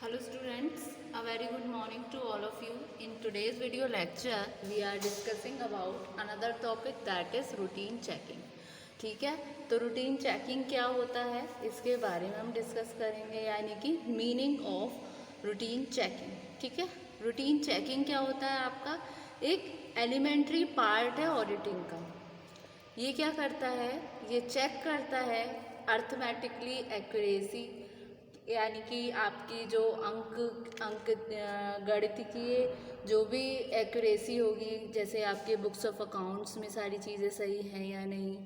Hello students, a very good morning to all of you. In today's video lecture, we are discussing about another topic that is routine checking. ठीक है, तो routine checking क्या होता है इसके बारे में हम डिस्कस करेंगे, यानी कि मीनिंग ऑफ रूटीन चेकिंग. ठीक है, रूटीन चेकिंग क्या होता है आपका एक एलिमेंट्री पार्ट है ऑडिटिंग का. ये क्या करता है, ये चेक करता है अर्थमेटिकली एक्यूरेसी, यानी कि आपकी जो अंक गणितीय जो भी एक्यूरेसी होगी, जैसे आपके बुक्स ऑफ अकाउंट्स में सारी चीज़ें सही हैं या नहीं,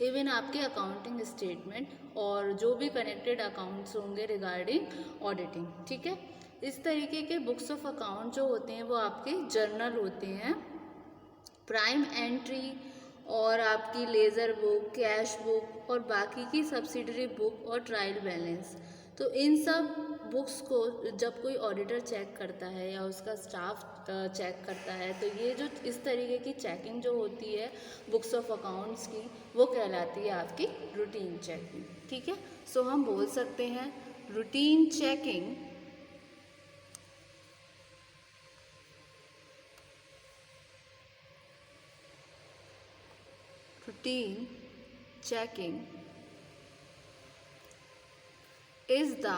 इवन आपके अकाउंटिंग स्टेटमेंट और जो भी कनेक्टेड अकाउंट्स होंगे रिगार्डिंग ऑडिटिंग. ठीक है, इस तरीके के बुक्स ऑफ अकाउंट जो होते हैं वो आपके जर्नल होते हैं, प्राइम एंट्री और आपकी लेज़र बुक, कैश बुक और बाकी की सब्सिडरी बुक और ट्रायल बैलेंस. तो इन सब बुक्स को जब कोई ऑडिटर चेक करता है या उसका स्टाफ चेक करता है, तो ये जो इस तरीके की चेकिंग जो होती है बुक्स ऑफ अकाउंट्स की, वो कहलाती है आपकी रूटीन चेकिंग. ठीक है, सो हम बोल सकते हैं routine checking is the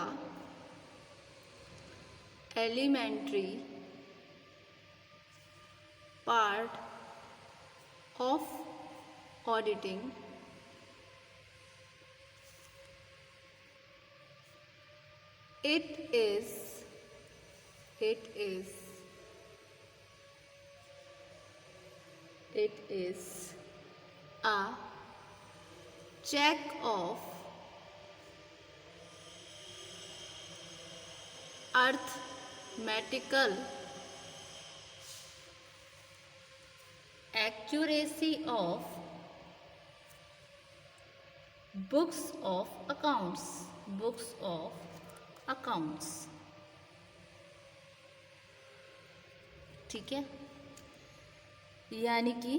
elementary part of auditing. It is a check of arithmetical accuracy of books of accounts. ठीक है, यानी कि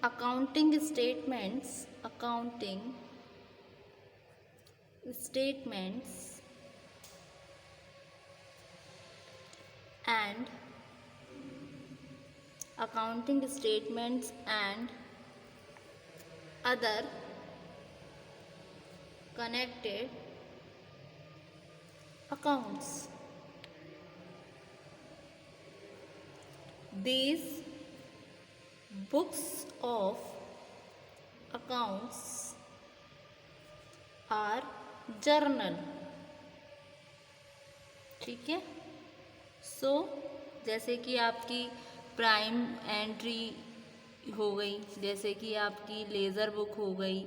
accounting statements and other connected accounts. These books of accounts are journal. ठीक है, सो जैसे कि आपकी prime entry हो गई, जैसे कि आपकी लेज़र बुक हो गई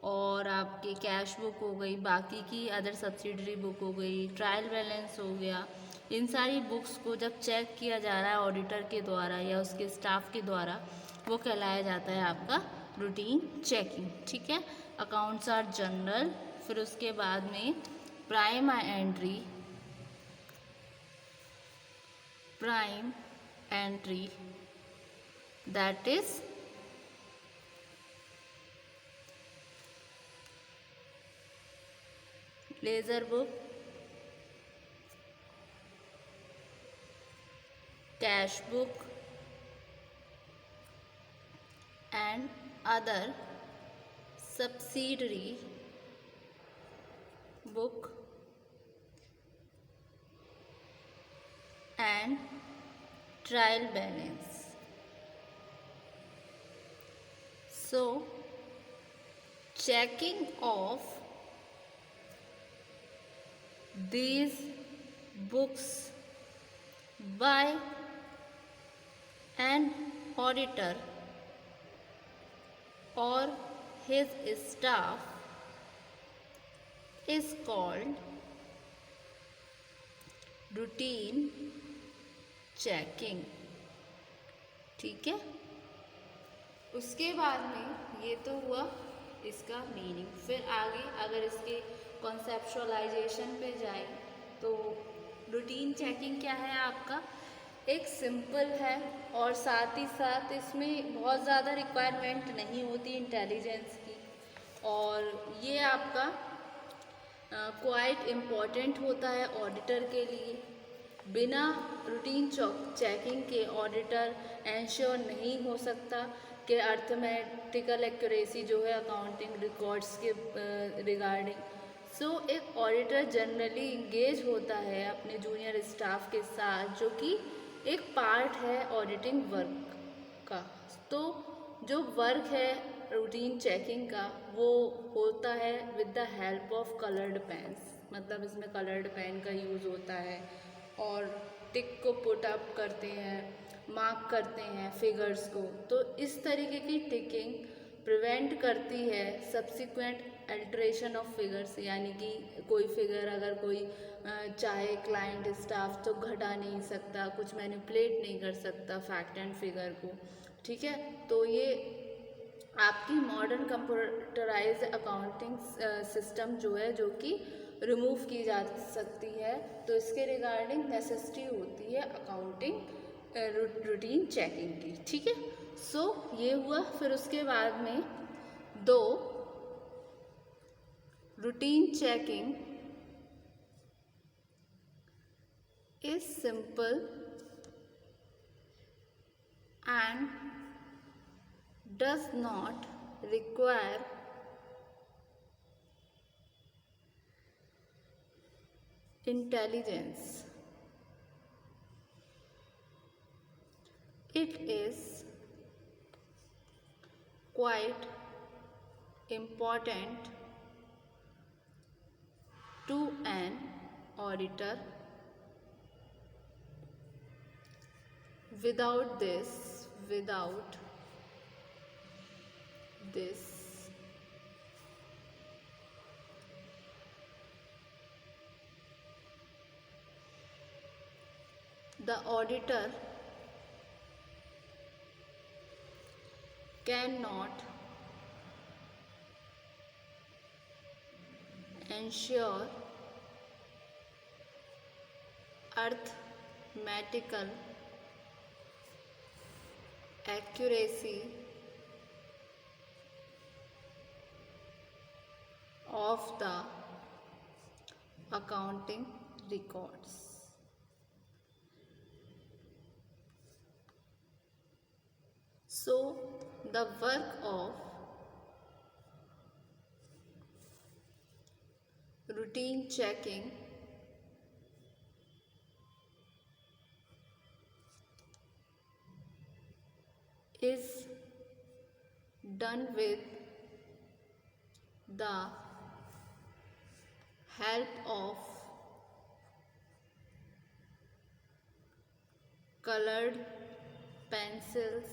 और आपकी कैश बुक हो गई, बाकी की अदर सब्सिडरी बुक हो गई, ट्रायल बैलेंस हो गया. इन सारी बुक्स को जब चेक किया जा रहा है ऑडिटर के द्वारा या उसके स्टाफ के द्वारा, वो कहलाया जाता है आपका रूटीन चेकिंग. ठीक है, अकाउंट्स आर जनरल. फिर उसके बाद में prime entry that is laser book, cash book and other subsidiary book and trial balance. So checking of these books by an auditor or his staff is called routine checking. ठीक है, उसके बाद में ये तो हुआ इसका मीनिंग. फिर आगे अगर इसके कॉन्सेप्चुअलाइजेशन पे जाए तो रूटीन चेकिंग क्या है आपका एक सिंपल है और साथ ही साथ इसमें बहुत ज़्यादा रिक्वायरमेंट नहीं होती इंटेलिजेंस की, और ये आपका क्वाइट इम्पॉर्टेंट होता है ऑडिटर के लिए, बिना रूटीन चेकिंग के ऑडिटर एंश्योर नहीं हो सकता कि अर्थमेटिकल एक्यूरेसी जो है अकाउंटिंग रिकॉर्ड्स के रिगार्डिंग। सो एक ऑडिटर जनरली इंगेज होता है अपने जूनियर स्टाफ के साथ, जो कि एक पार्ट है ऑडिटिंग वर्क का। तो जो वर्क है रूटीन चेकिंग का वो होता है with the help of coloured pens, मतलब इसमें कलर्ड पेन का यूज़ होता है और टिक को पुट अप करते हैं, मार्क करते हैं फिगर्स को। तो इस तरीके की टिकिंग प्रिवेंट करती है सब्सिक्वेंट अल्ट्रेशन ऑफ फिगर्स, यानी कि कोई फिगर अगर कोई चाहे क्लाइंट स्टाफ तो घटा नहीं सकता, कुछ मैनिपुलेट नहीं कर सकता फैक्ट एंड फिगर को। ठीक है, तो ये आपकी मॉडर्न कंप्यूटराइज्ड अकाउंटिंग सिस्टम जो है जो कि रिमूव की जा सकती है। तो इसके रिगार्डिंग नेसेसिटी होती है अकाउंटिंग रूटीन चेकिंग की। ठीक है, सो ये हुआ। फिर उसके बाद में दो routine checking is simple and does not require intelligence. It is quite important to an auditor. Without this, the auditor cannot ensure arithmetical accuracy of the accounting records. So the work of routine checking is done with the help of colored pencils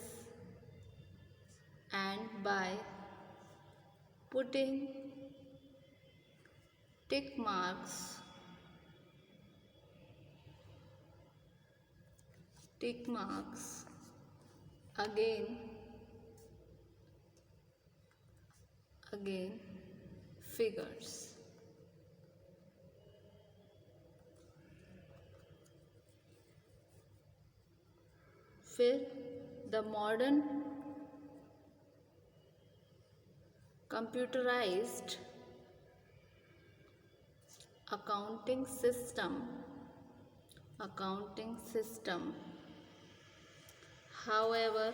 and by putting tick marks again figures. फिर the modern computerized accounting system, however,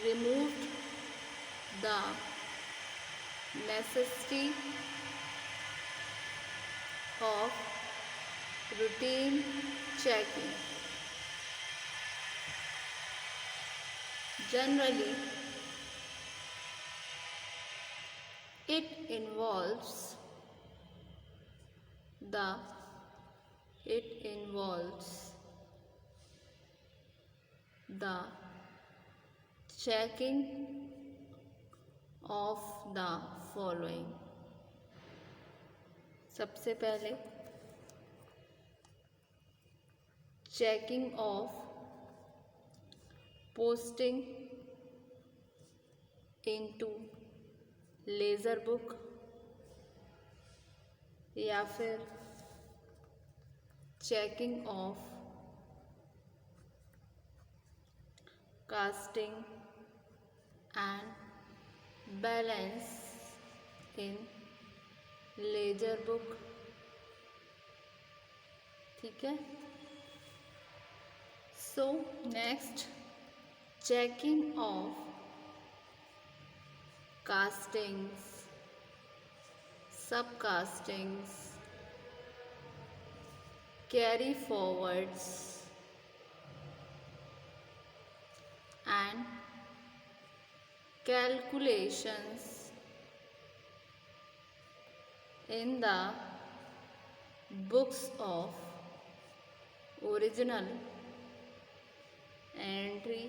removed the necessity of routine checking. Generally, it involves the checking of the following. सबसे पहले checking of posting into laser book या फिर checking of casting and balance in laser book ठीक है। So next, checking of castings, subcastings, carry forwards and calculations in the books of original entry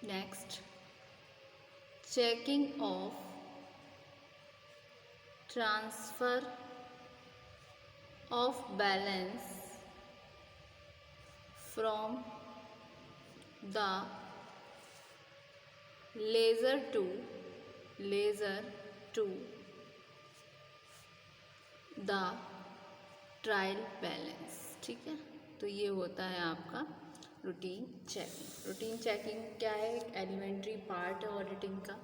next, checking of transfer of balance from the ledger to the trial balance. ठीक है, तो ये होता है आपका routine checking. Routine checking क्या है? एक एलिमेंट्री पार्ट है ऑडिटिंग का,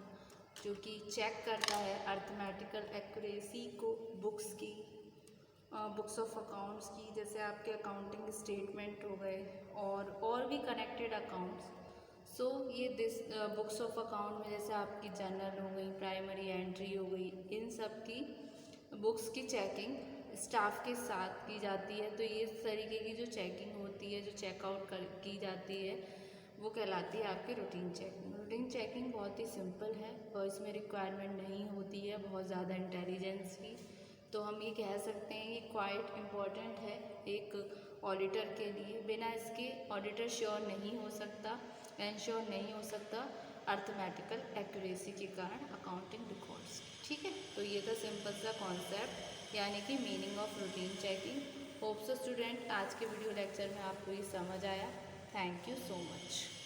जो कि चेक करता है अर्थमेटिकल एक्यूरेसी को बुक्स की, बुक्स ऑफ अकाउंट्स की, जैसे आपके अकाउंटिंग स्टेटमेंट हो गए और भी कनेक्टेड अकाउंट्स। सो ये दिस बुक्स ऑफ अकाउंट में जैसे आपकी जनरल हो गई, प्राइमरी एंट्री हो गई, इन सब की बुक्स की चेकिंग स्टाफ के साथ की जाती है। तो ये इस तरीके की जो चेकिंग होती है, जो चेकआउट की जाती है, वो कहलाती है आपकी रूटीन चेकिंग। रूटीन चेकिंग बहुत ही सिंपल है और इसमें रिक्वायरमेंट नहीं होती है बहुत ज़्यादा इंटेलिजेंस की। तो हम ये कह सकते हैं ये क्वाइट इम्पॉर्टेंट है एक ऑडिटर के लिए। बिना इसके ऑडिटर श्योर नहीं हो सकता, एंश्योर नहीं हो सकता अर्थमेटिकल एक्यूरेसी के कारण अकाउंटिंग रिकॉर्ड्स। ठीक है, तो ये था सिंपल सा कॉन्सेप्ट, यानी कि meaning of routine checking. Hope so student आज के वीडियो लेक्चर में आपको ये समझ आया। Thank you so much.